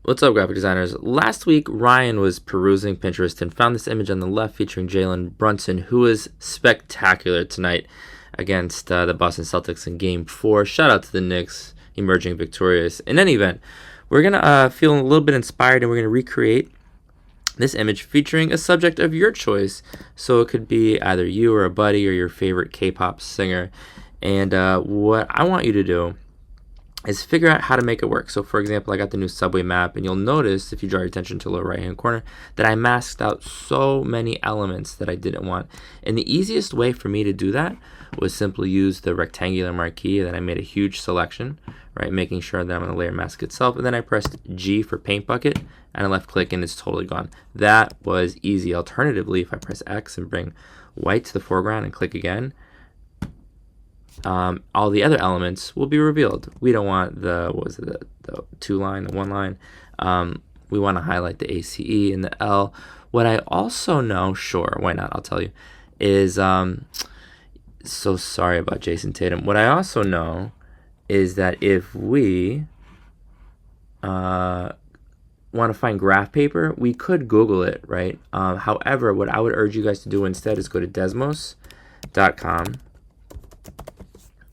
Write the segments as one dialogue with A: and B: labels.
A: What's up, graphic designers? Last week, Ryan was perusing Pinterest and found this image on the left featuring Brunson, who was spectacular tonight against the Boston Celtics in Game 4. Shout out to the Knicks, emerging victorious. In any event, we're going to feel a little bit inspired, and we're going to recreate this image featuring a subject of your choice. So it could be either you or a buddy or your favorite K-pop singer. And what I want you to do is figure out how to make it work. So for example, I got the new subway map, and you'll notice, if you draw your attention to the lower right hand corner, that I masked out so many elements that I didn't want. And the easiest way for me to do that was simply use the rectangular marquee. Then I made a huge selection, right, making sure that I'm on the layer mask itself, and then I pressed G for paint bucket, and I left click, and it's totally gone. That was easy. Alternatively, if I press X and bring white to the foreground and click again, all the other elements will be revealed. We don't want the two line, the one line. We want to highlight the ACE and the L. What I also know, sure, why not? I'll tell you, is so sorry about Jason Tatum. What I also know is that if we want to find graph paper, we could Google it, right? However, what I would urge you guys to do instead is go to desmos.com.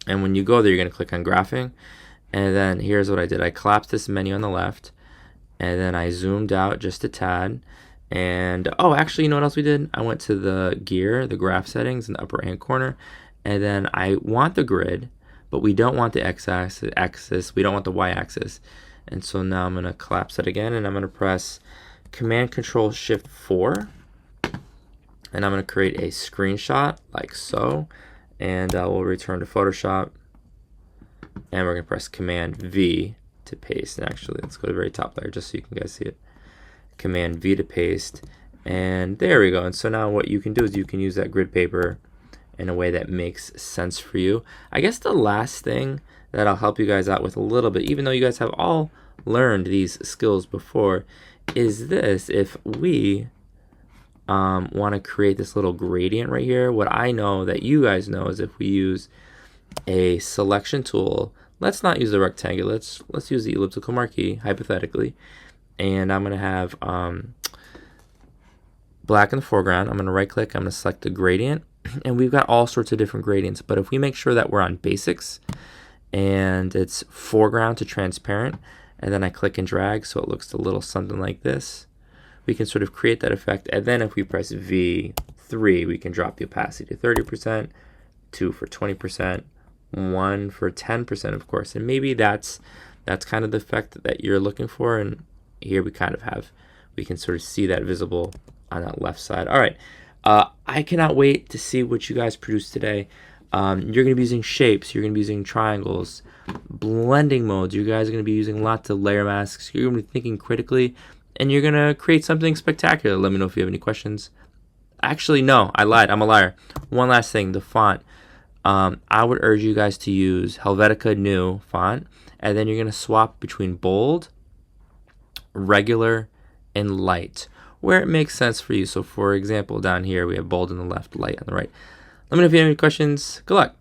A: And when you go there, you're going to click on graphing. And then here's what I did. I collapsed this menu on the left, and then I zoomed out just a tad. And, oh, actually, you know what else we did? I went to the gear, the graph settings in the upper right-hand corner. And then I want the grid, but we don't want the x-axis. We don't want the y-axis. And so now I'm going to collapse it again, and I'm going to press Command-Control-Shift-4. And I'm going to create a screenshot like so. And we'll return to Photoshop, and we're going to press Command V to paste. And actually, let's go to the very top layer just so you can guys see it. Command V to paste, and there we go. And so now what you can do is you can use that grid paper in a way that makes sense for you. I guess the last thing that I'll help you guys out with a little bit, even though you guys have all learned these skills before, is this. If we want to create this little gradient right here, what I know that you guys know is if we use a selection tool, let's not use the rectangle, let's use the elliptical marquee hypothetically, and I'm going to have black in the foreground. I'm going to right click, I'm going to select the gradient, and we've got all sorts of different gradients. But if we make sure that we're on basics and it's foreground to transparent, and then I click and drag so it looks a little something like this, we can sort of create that effect. And then if we press V3, we can drop the opacity to 30%, 2 for 20%, 1 for 10%, of course. And maybe that's kind of the effect that you're looking for. And here we can sort of see that visible on that left side. All right, I cannot wait to see what you guys produce today. You're going to be using shapes, you're going to be using triangles, blending modes. You guys are going to be using lots of layer masks. You're going to be thinking critically, and you're going to create something spectacular. Let me know if you have any questions. Actually, no, I lied. I'm a liar. One last thing, the font. I would urge you guys to use Helvetica New font, and then you're going to swap between bold, regular, and light, where it makes sense for you. So for example, down here, we have bold on the left, light on the right. Let me know if you have any questions. Good luck.